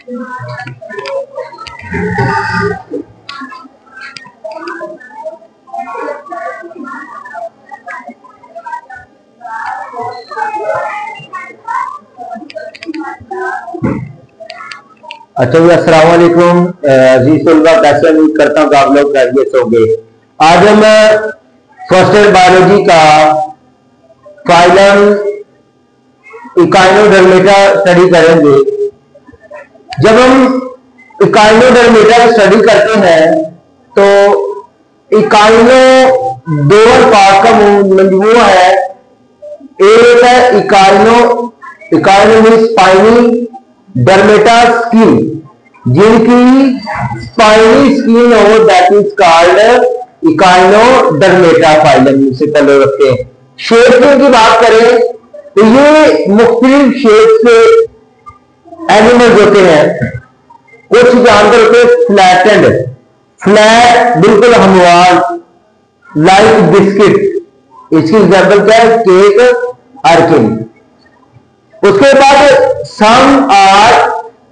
अच्छा जी, अस्सलाम वालेकुम अजीज तलबा, कैसे उम्मीद करता हूँ कि आप लोग खैरियत से होंगे। आज हम फर्स्ट ईयर बायोलॉजी का फाइलम इकाइनोडर्मेटा स्टडी करेंगे। जब हम इकाइनोडर्मेटा स्टडी करते हैं तो इकाइनो दो पार्ट का मजमूआ है। एक है इकाइनो में स्पाइनी डर्मेटा स्किन, जिनकी स्पाइनी स्किन हो, that is called Echinodermata phylum से पहले रखते हैं। शेप की बात करें तो ये मुख्तलिफ शेप से एनिमल्स होते हैं। कुछ जानवर होते हैं फ्लैटेंड, फ्लैट बिल्कुल हमवार, लाइक बिस्किट। इसकी एग्जाम्पल क्या है? Cake, urchin. उसके बाद some are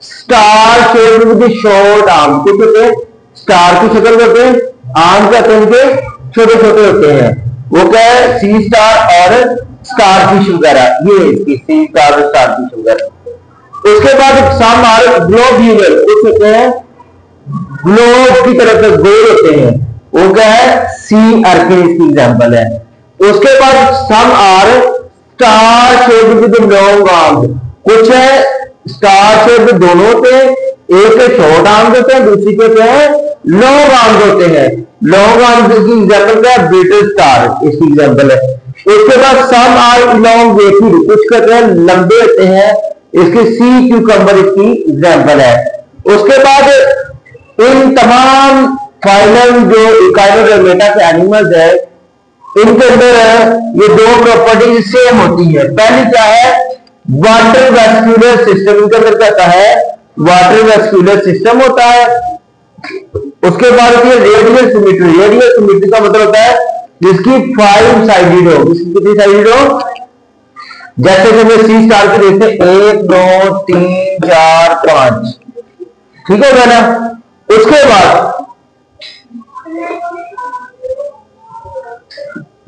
star shape with short arm, कुछ होते हैं स्टार की शक्ल होते हैं, आर्म का उनके छोटे छोटे होते हैं। वो क्या है? सी स्टार और स्टार फिश वगैरह, ये इसकी सी स्टार और स्टार फिश वगैरह। उसके बाद सम आर ग्लोब्यूलर, कुछ होते हैं ग्लोब की तरफ से गोल होते हैं, वो क्या है? सी अर्किन इसकी एग्जाम्पल है। उसके बाद some are star shape with long arm, कुछ है स्टार शेप दोनों होते हैं, एक शॉर्ट आर्म होते हैं, दूसरी के क्या है? लॉन्ग आर्म होते हैं। लॉन्ग आर्म की एग्जाम्पल क्या है? ब्रिटिश स्टार इसकी एग्जाम्पल है। उसके बाद सम आर इलॉन्गेटेड, कुछ कहते हैं लंबे होते हैं, इसकी सी क्यूकम्बर इसकी एग्जाम्पल है। उसके बाद इन तमाम फाइलम जो इकाइनोडर्मेटा के एनिमल्स है, इनके अंदर ये दो प्रॉपर्टीज सेम होती है। पहली क्या है? वाटर वेस्क्यूलर सिस्टम, इनके अंदर क्या होता है? वाटर वेस्क्यूलर सिस्टम होता है। उसके बाद रेडियल सिमेट्री, रेडियल सिमेट्री का मतलब होता है जिसकी 5 साइडेड हो। इसकी कितनी साइडेड हो? जैसे कि हमें सी स्टार के देखते हैं 1 2 3 4 5, ठीक है ना। उसके बाद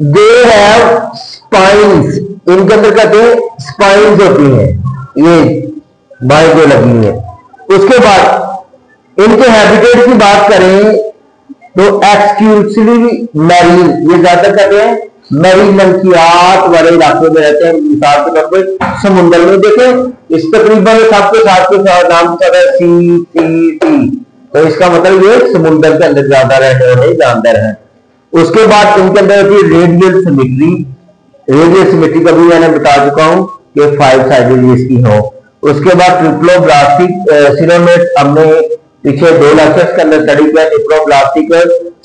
दे हैव स्पाइन्स, इनके अंदर कहते हैं स्पाइन्स होती हैं, ये बाई जो लगी है। उसके बाद इनके हैबिटेट की बात करें तो एक्सक्लूसिवली मैरीन, ये ज्यादा कहते हैं मैरीन मंकियात वाले इलाके में रहते हैं। मिसाल के तौर पर समुद्र में देखें, इस तकरीबन सबके साथ के साथ नाम क्या है? सी टी टी, तो इसका मतलब ये समुद्र के अंदर ज्यादा रहने वाले जानवर हैं। उसके बाद इनके अंदर होती है रेडियल सिमेट्री। रेडियल सिमेट्री का भी मैंने बता चुका हूं कि 5 साइडेड इसकी हो। उसके बाद ट्रिप्लोब्लास्टिक सिलोमेट, हमने पीछे 2 लेक्चर्स के अंदर स्टडी किया। ट्रिप्लोब्लास्टिक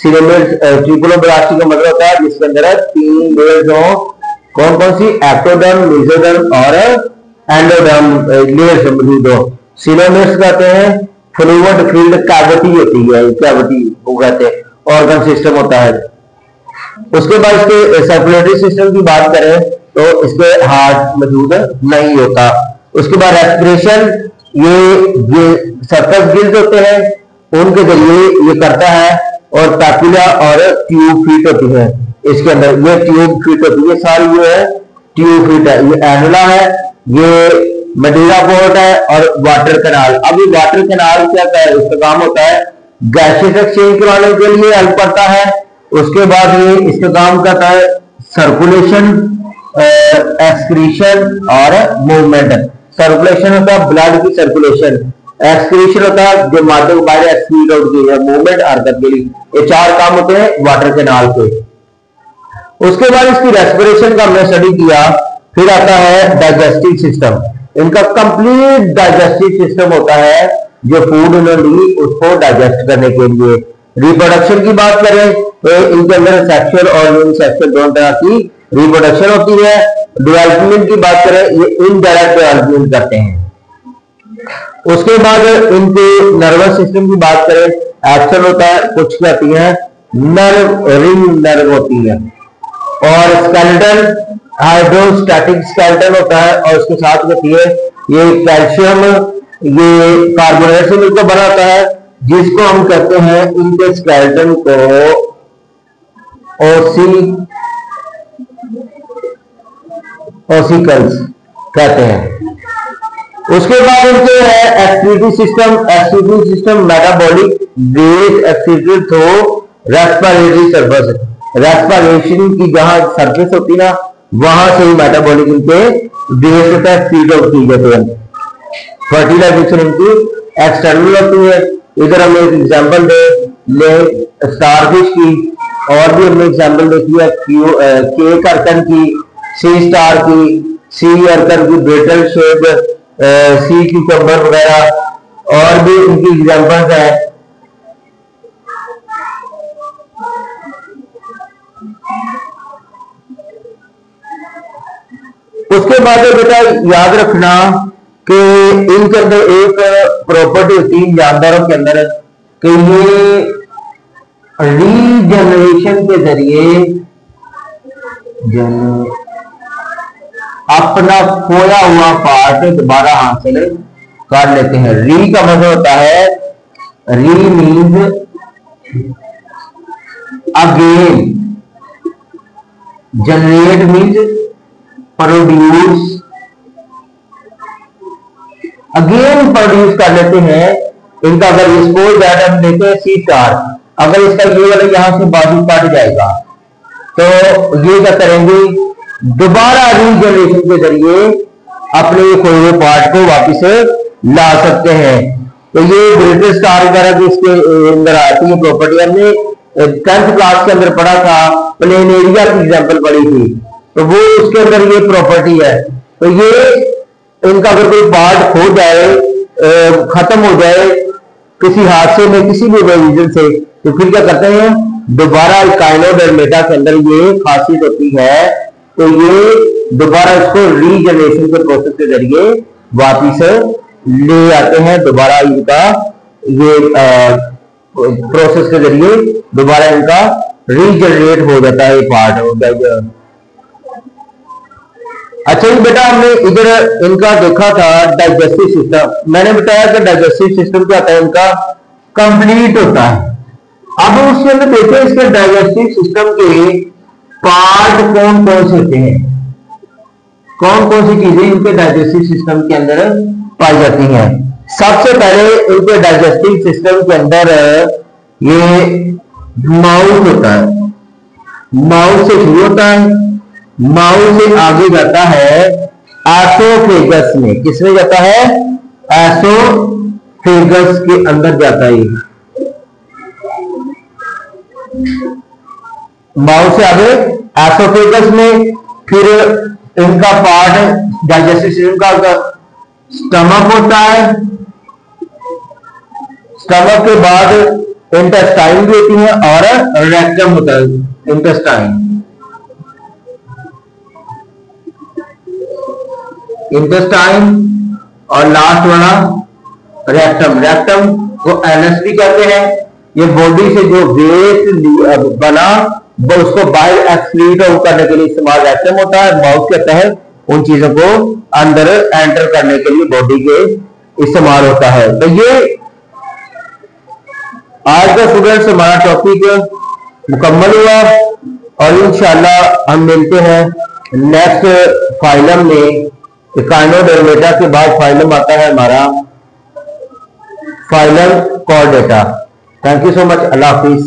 सिलोमेट, ट्रिप्लोब्लास्टिक का मतलब होता है जिसके अंदर 3 लेयर्स हो। कौन कौन सी? एक्टोडर्म, मेसोडर्म और एंडोडर्म लेयर्स मौजूद हो। सिलोमेट्स कहते हैं फ्लूइड फील्ड कैविटी होती है, कैविटी वो कहते हैं, ऑर्गन सिस्टम होता है। उसके बाद इसके सर्कुलेटरी सिस्टम की बात करें तो इसके हार्ट मौजूद नहीं होता। उसके बाद रेस्पिरेशन, ये सर्फस गिल्स होते हैं, उनके जरिए ये करता है। और पैपिला और ट्यूब फीट होती है इसके अंदर, ये ट्यूब फीट होती है सारी, जो है ट्यूब फीट है। ये एनुला है, ये मडीरा पोर्ट है और वाटर कैनाल। अब ये वाटर कैनाल क्या है? इसका काम होता है गैसेस एक्सचेंज कराने के लिए हेल्प करता है। उसके बाद ये इसका काम करता है सर्कुलेशन, एक्सक्रीशन और मूवमेंट। सर्कुलेशन होता है ब्लड की सर्कुलेशन, एक्सक्रीशन होता है जो मादे को बाहर एक्सक्रीट आउट की है, मूवमेंट हरकत के लिए। ये 4 काम होते हैं वाटर कैनाल के। उसके बाद इसकी रेस्पिरेशन का हमने स्टडी किया। फिर आता है डाइजेस्टिव सिस्टम। इनका कंप्लीट डाइजेस्टिव सिस्टम होता है जो फूड उन्होंने ली उसको डाइजेस्ट करने के लिए। रिप्रोडक्शन की बात करें तो इनके अंदर सेक्सुअल और यूनिसेक्सुअल दोनों तरह की रिप्रोडक्शन होती है। डेवलपमेंट की बात करें, ये इनडायरेक्ट डेवलपमेंट करते हैं। उसके बाद इनके नर्वस सिस्टम की बात करें, एक्शन होता है, कुछ कहती है नर्व, रिंग नर्व होती है। और स्केलेटन हाइड्रोस्टैटिक स्केलेटन होता है और उसके साथ होती है ये कैल्शियम ये कार्बोनेट से मिलकर बना होता है, जिसको हम कहते हैं इनके स्केलेटन को ओसिकल्स कहते हैं। उसके बाद इनके है excretory system metabolic waste excreted through respiratory surface. Respiration की जहां सरफेस होती ना, वहां से ही मेटाबॉलिक इनके वेस्ट होता है, फीड होती है। फर्टिलाइजेशन इनकी एक्सटर्नल होती है। इधर हम एक एग्जाम्पल ले स्टारफिश की, और भी हमने एग्जाम्पल देखी है केक अर्कन की, सी स्टार की, सी अर्कन की, ब्रिटल शेप, सी क्यूकम्बर वगैरह, और भी इनकी एग्जाम्पल्स है। उसके बाद बेटा याद रखना कि इनके अंदर एक प्रॉपर्टी होती है जानदारों के अंदर कि ये रीजनरेशन के जरिए अपना खोया हुआ पार्ट दोबारा हासिल कर लेते हैं। री का मतलब होता है, री means again, generate means produce, again produce कर लेते हैं। इनका अगर सपोज दैट हम लेते हैं सी स्टार, अगर इसका ये वाला यहां से बाजू काट जाएगा तो ये क्या करेंगे, दोबारा रीजनरेशन के जरिए अपने खोए हुए पार्ट को वापस ला सकते हैं। तो ये ब्रिटिश स्टार वगैरह की इसके अंदर आती है प्रॉपर्टी। हमने 10th क्लास के अंदर पढ़ा था, प्लेन एरिया की एग्जाम्पल पढ़ी थी, तो वो उसके अंदर ये प्रॉपर्टी है। तो ये इनका अगर कोई पार्ट खो जाए, खत्म हो जाए किसी हादसे में, किसी भी रीजन से, तो फिर क्या करते हैं, दोबारा काइनोडर्मेटा के अंदर ये खासियत होती है, तो ये दोबारा इसको रीजनरेशन के प्रोसेस के जरिए वापिस ले आते हैं। दोबारा इनका ये प्रोसेस के जरिए दोबारा इनका रीजनरेट हो जाता है पार्ट। अच्छा जी बेटा, हमने इधर इनका देखा था डाइजेस्टिव सिस्टम। मैंने बताया कि डाइजेस्टिव सिस्टम क्या होता है, इनका कंप्लीट होता है। अब उसके अंदर देखते हैं इसके डाइजेस्टिव सिस्टम के पार्ट कौन कौन से होते हैं, कौन कौन सी चीजें इनके डाइजेस्टिव सिस्टम के अंदर पाई जाती हैं। सबसे पहले इनके डाइजेस्टिव सिस्टम के अंदर ये माउथ होता है, माउथ से शुरू होता है, माउथ से आगे जाता है एसोफेगस में। किसमें जाता है, एसोफेगस के अंदर जाता है। माउथ से आगे एसोफेगस में, फिर इनका पार्ट डाइजेस्टिव सिस्टम का स्टमक होता है, स्टमक के बाद इंटेस्टाइन भी होती है और रेक्टम होता है, इंटेस्टाइन, इंटेस्टाइन और लास्ट वाला रेक्टम। रेक्टम को एनस भी कहते हैं। ये बॉडी से जो वेस्ट बना वो उसको बाहर एक्सक्रीट करने के लिए इस्तेमाल रेक्टम होता है। माउथ के तहत उन चीजों को अंदर एंटर करने के लिए बॉडी के इस्तेमाल होता है। तो ये आज का स्टूडेंट्स हमारा टॉपिक मुकम्मल हुआ और इंशाल्लाह हम मिलते हैं नेक्स्ट फाइलम में। काइनोडर्मेटा के बाद फाइलम आता है हमारा phylum Chordata. Thank you so much. Allah Hafiz.